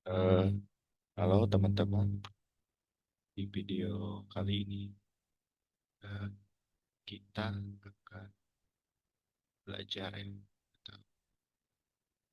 Eh, Halo teman-teman, di video kali ini eh, kita akan belajar tentang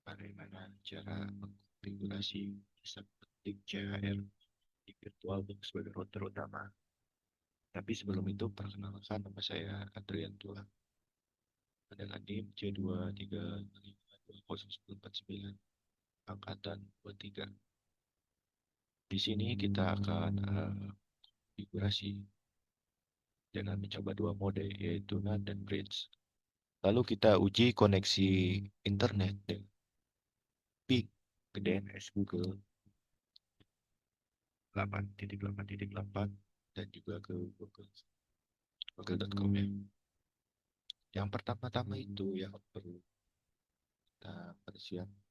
bagaimana cara mengkonfigurasi sistem petik CHR di VirtualBox sebagai router utama. Tapi sebelum itu, perkenalkan nama saya Adrian Tuhan dengan NIM C23552049 angkatan 23. Di sini kita akan konfigurasi dengan mencoba dua mode yaitu NAT dan bridge. Lalu kita uji koneksi internet dengan PIK ke DNS Google 8.8.8 dan juga ke Google.com ya. Yang pertama-tama itu yang perlu kita persiapkan,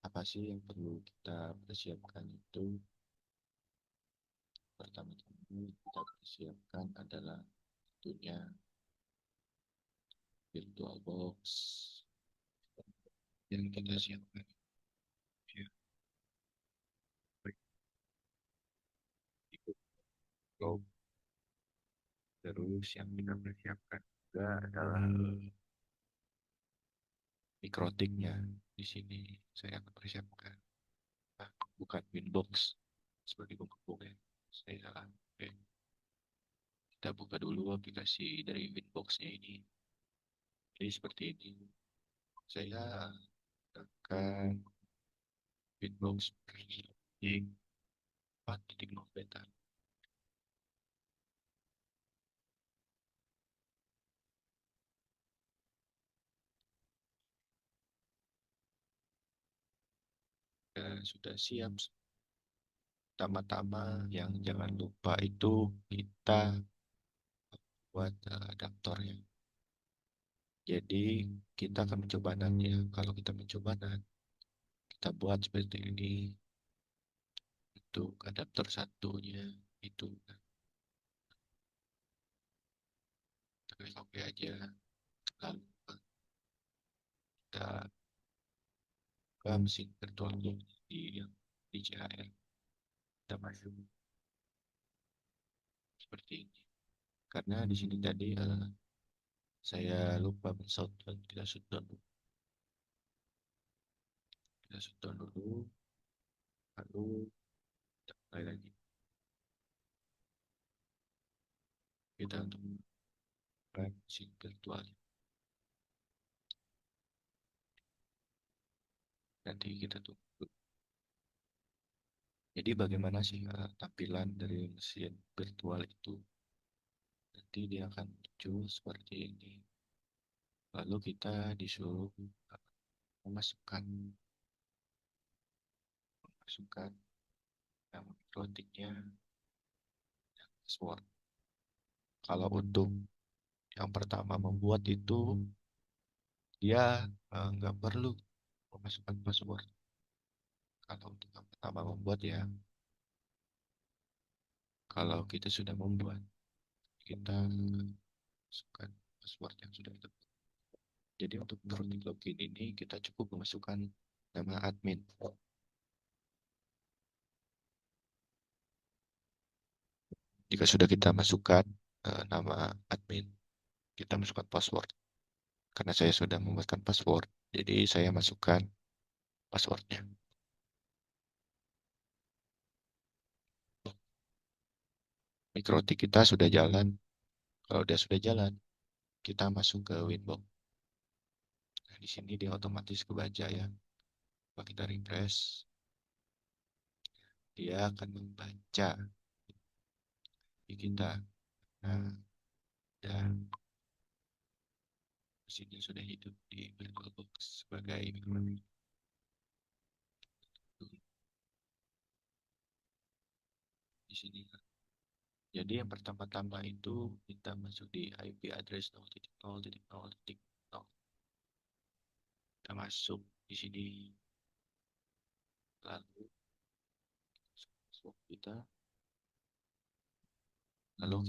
apa sih yang perlu kita persiapkan itu? Pertama-tama kita persiapkan adalah tentunya VirtualBox yang kita siapkan ya. Baik itu Go. Terus yang kita persiapkan juga adalah mikrotiknya. Di sini saya akan persiapkan bukan Winbox seperti pembuktian ya. Saya salah. Oke. Kita buka dulu aplikasi dari Winbox-nya ini. Jadi seperti ini. Saya akan Winbox versi 4.0 beta. Dan sudah siap. Pertama-tama yang jangan lupa itu kita buat adaptornya. Jadi kita akan mencoba nanti. Kalau kita mencoba nanti, kita buat seperti ini. Untuk adaptor satunya itu klik oke aja. Lalu kita ke mesin virtualnya di CHR. Kita masuk seperti ini. Karena di sini tadi saya lupa men-shutdown. Kita shutdown dulu. Kita shutdown dulu. Lalu kita mulai lagi. Kita untuk mesin virtual. Nanti kita tunggu. Jadi bagaimana sih tampilan dari mesin virtual itu? Nanti dia akan muncul seperti ini. Lalu kita disuruh memasukkan yang clothingnya password. Kalau untuk yang pertama membuat itu dia nggak perlu memasukkan password. Kalau untuk yang pertama membuat ya, kalau kita sudah membuat, kita masukkan password yang sudah kita buat. Jadi untuk chronic login ini kita cukup memasukkan nama admin. Jika sudah kita masukkan nama admin, kita masukkan password. Karena saya sudah membuatkan password, jadi saya masukkan passwordnya. Mikrotik kita sudah jalan. Kalau dia sudah jalan, kita masuk ke Winbox. Nah, di sini dia otomatis kebaca ya. Kalau kita refresh, dia akan membaca di kita. Nah, dan mesinnya sudah hidup di VirtualBox sebagai mikrotik. Di sini. Jadi yang pertama-tama itu kita masuk di IP address 0.0.0.0. Kita masuk di sini. Lalu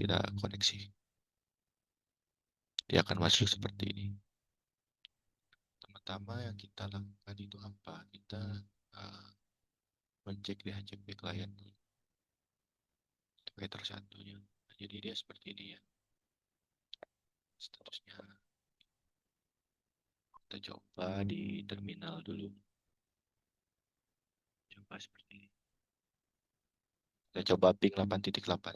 kita koneksi. Dia akan masuk seperti ini. Pertama yang kita lakukan itu apa? Kita mencek di HCP klien Writer satunya. Jadi dia seperti ini ya statusnya. Kita coba di terminal dulu. Coba seperti ini. Kita coba ping 8.8.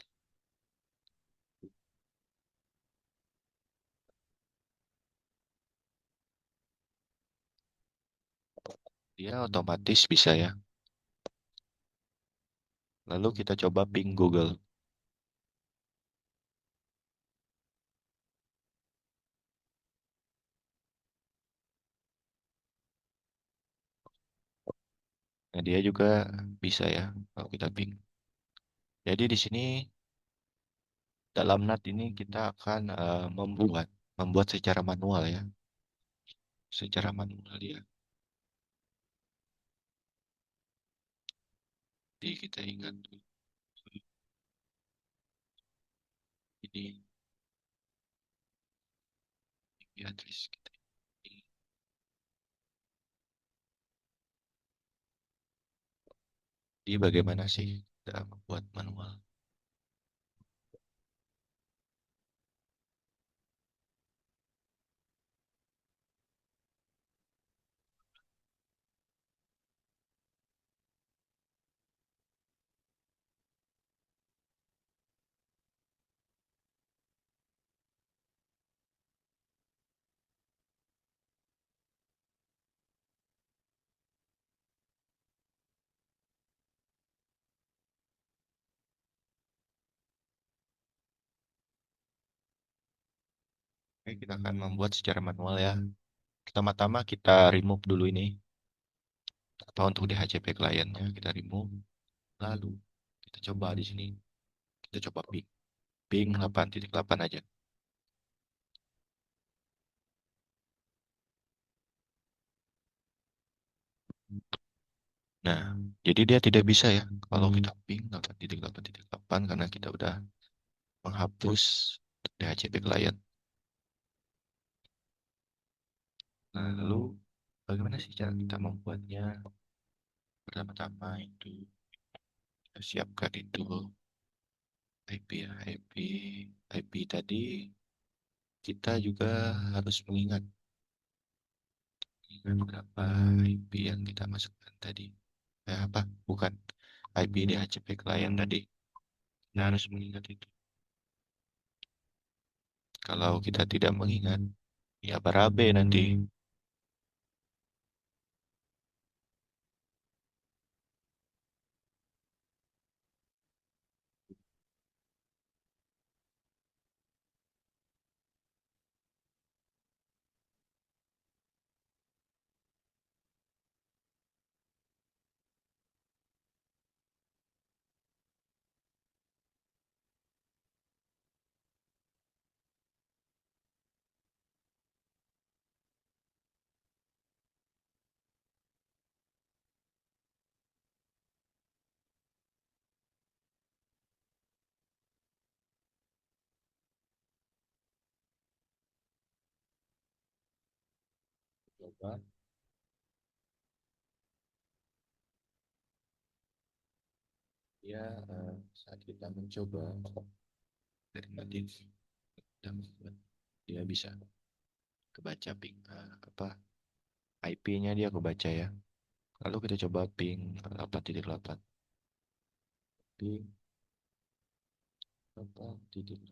Dia otomatis bisa ya. Lalu kita coba ping Google. Nah, dia juga bisa ya kalau kita ping. Jadi di sini dalam NAT ini kita akan membuat secara manual ya. Secara manual ya. Jadi kita ingat dulu ini address kita. Jadi bagaimana sih kita membuat manual? Oke, kita akan membuat secara manual ya. Pertama-tama kita remove dulu ini. Apa untuk DHCP kliennya kita remove. Lalu kita coba di sini. Kita coba ping. Ping 8.8 aja. Nah, jadi dia tidak bisa ya kalau kita ping 8.8.8 karena kita udah menghapus DHCP klien. Nah, lalu bagaimana sih cara kita membuatnya? Pertama-tama itu kita siapkan itu IP ya, IP tadi kita juga harus mengingat berapa IP yang kita masukkan tadi. Apa? Bukan IP DHCP klien tadi. Kita harus mengingat itu. Kalau kita tidak mengingat, ya berabe nanti. Coba ya saat kita mencoba dari tadi kita membuat dia bisa kebaca ping apa IP-nya dia kebaca ya. Lalu kita coba ping 8.8. Ping 8.8.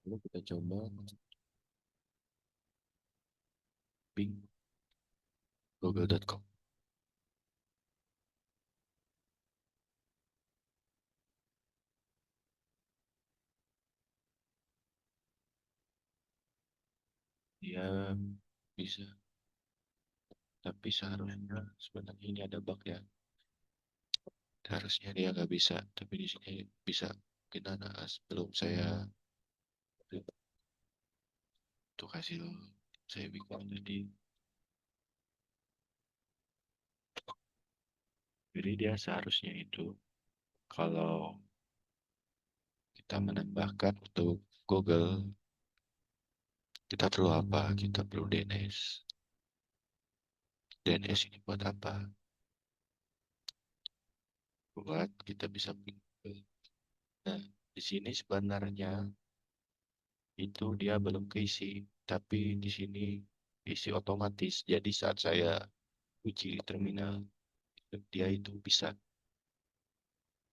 Lalu kita coba ping google.com. Dia bisa, tapi seharusnya sebenarnya ini ada bug ya. Harusnya dia nggak bisa, tapi di sini bisa. Mungkin anak sebelum saya tuh kasih saya bikin tadi. Jadi dia seharusnya itu Kalau kita menambahkan untuk Google, kita perlu apa? Kita perlu DNS. DNS ini buat apa? Buat kita bisa Google. Nah, di sini sebenarnya itu dia belum keisi, tapi di sini isi otomatis. Jadi saat saya uji di terminal, dia itu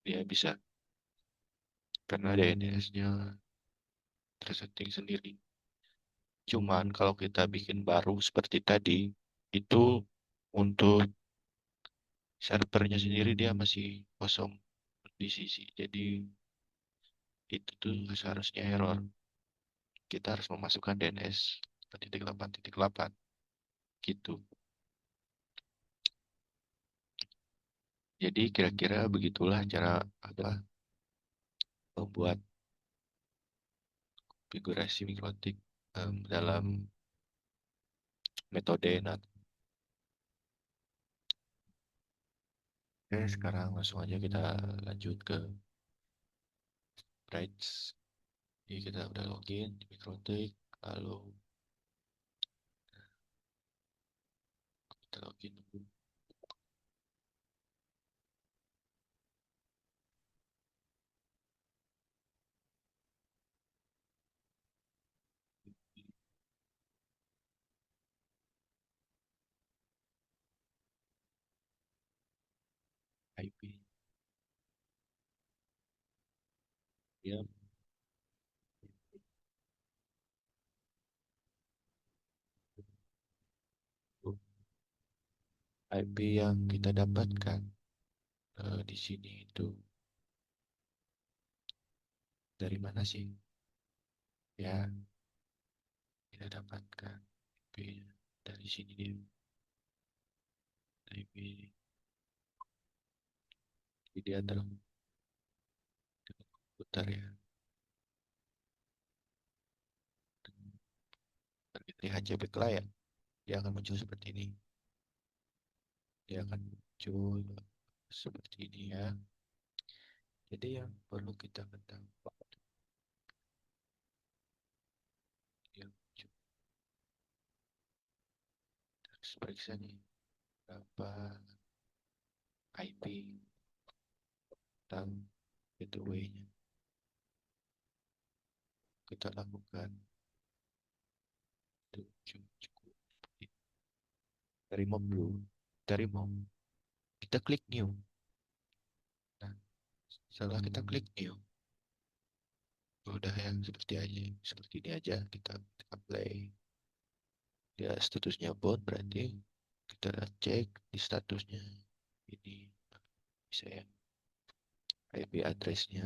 dia bisa karena DNS-nya tersetting sendiri. Cuman kalau kita bikin baru seperti tadi, itu untuk servernya sendiri dia masih kosong di sisi. Jadi itu tuh seharusnya error. Kita harus memasukkan DNS 8.8 gitu. Jadi kira-kira begitulah cara apa membuat konfigurasi mikrotik dalam metode NAT. Oke, sekarang langsung aja kita lanjut ke Brights. Jadi kita udah login di mikrotik, lalu kita login dulu. IP ya. IP yang kita dapatkan di sini itu dari mana sih? Ya, kita dapatkan IP dari sini dia. IP jadi dia dalam komputer ya. Dan kita lihat HCP client, dia akan muncul seperti ini. Dia akan muncul seperti ini ya. Jadi yang perlu kita ketahui dia muncul. Terus periksa nih berapa IP tentang gateway-nya. Kita lakukan itu cukup. Dari remove dulu. Dari remove. Kita klik new. Nah, setelah kita klik new, udah yang seperti ini aja kita apply. Dia statusnya bound berarti kita cek di statusnya ini bisa ya IP addressnya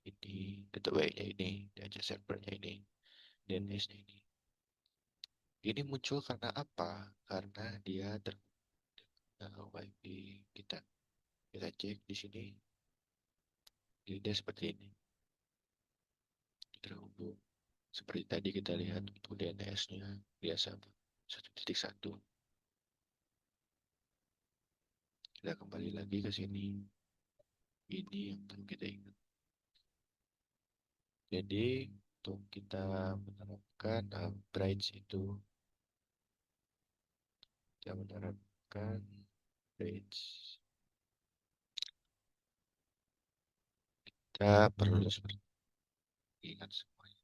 ini, gateway-nya ini, dan servernya ini, DNS-nya ini. Ini muncul karena apa? Karena dia WiFi kita. Kita cek di sini, dia seperti ini, terhubung. Seperti tadi kita lihat untuk DNS-nya biasa 1.1. Kita kembali lagi ke sini. Ini yang perlu kita ingat. Jadi untuk kita menerapkan Bright itu, kita menerapkan Bright. Kita perlu seperti ingat semuanya.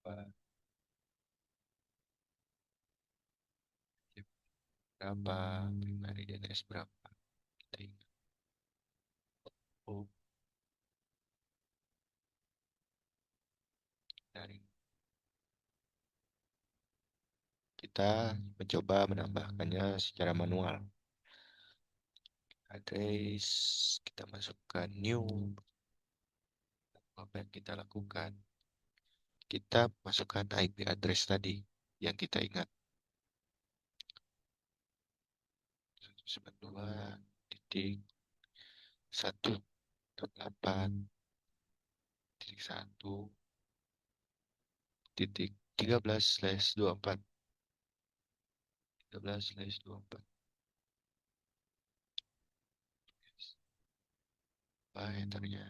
Berapa primary DNS berapa kita ingat. Oh, dari kita mencoba menambahkannya secara manual. Address kita masukkan new. Apa yang kita lakukan? Kita masukkan IP address tadi yang kita ingat. 192.168.13/24. 13/24. Apa enternya?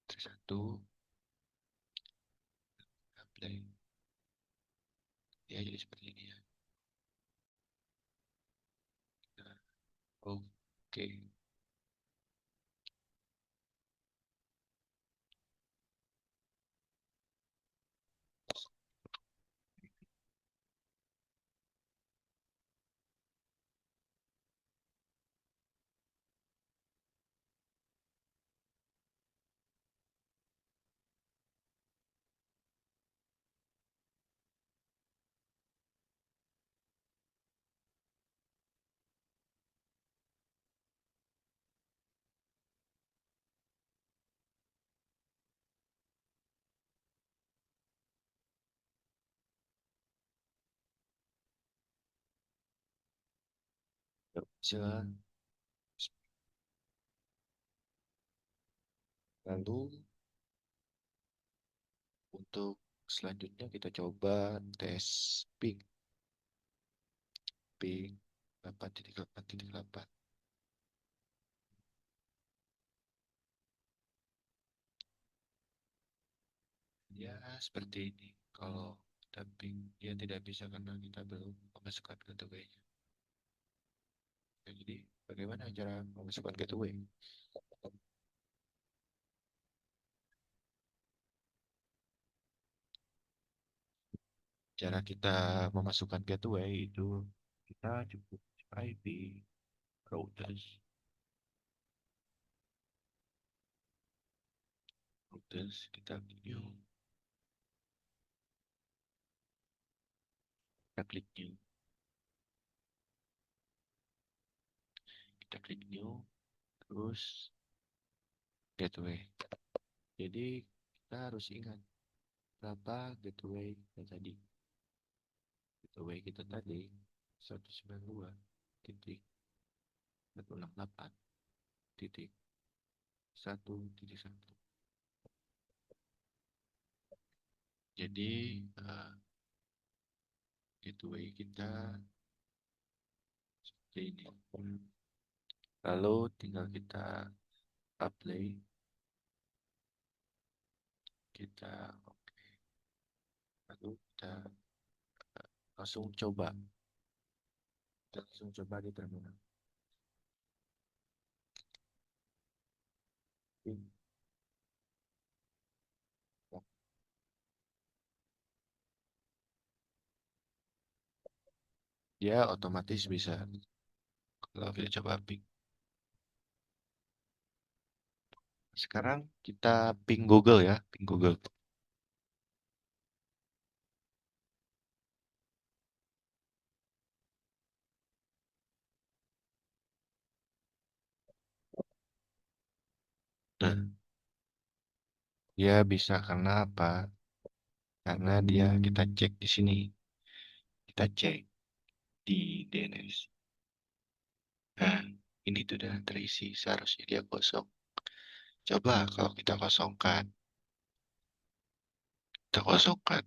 Satu, apply. Ya, jadi seperti ini ya. Nah, oke. Bisa. Lalu untuk selanjutnya kita coba tes ping. Ping 8.8.8. Ya, seperti ini. Kalau kita ping, dia tidak bisa karena kita belum memasukkan gateway-nya. Ya, jadi, bagaimana cara memasukkan gateway? Cara kita memasukkan gateway itu kita cukup IP, routers, kita new, kita klik new, terus gateway. Jadi kita harus ingat berapa gateway kita tadi. Gateway kita tadi 192.168.1.1. Jadi gateway kita seperti ini. Lalu tinggal kita apply, kita oke. Lalu kita langsung coba, di terminal. Dia otomatis bisa. Kalau kita coba ping. Sekarang kita ping Google ya, ping Google. Nah, dia bisa karena apa? Karena dia kita cek di sini. Kita cek di DNS. Nah, ini tuh udah terisi. Seharusnya dia kosong. Coba kalau kita kosongkan. Kita kosongkan.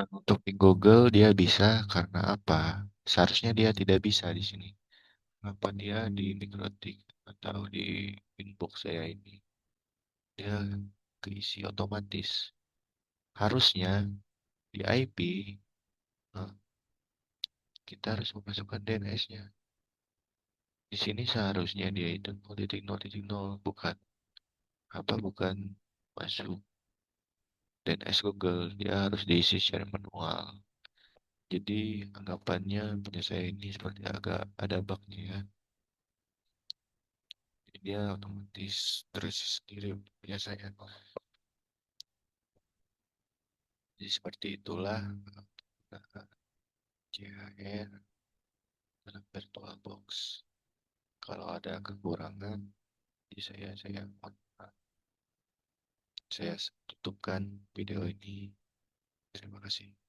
Nah, untuk di Google dia bisa karena apa? Seharusnya dia tidak bisa di sini. Kenapa dia di Mikrotik atau di inbox saya ini? Dia keisi otomatis. Harusnya di IP eh, kita harus memasukkan DNS-nya. Di sini seharusnya dia itu 0.0.0, bukan bukan masuk DNS Google dia harus diisi secara manual. Jadi anggapannya punya saya ini seperti agak ada bugnya ya. Jadi dia otomatis terisi sendiri punya saya. Jadi seperti itulah CHR dalam VirtualBox. Kalau ada kekurangan, jadi saya tutupkan video ini. Terima kasih.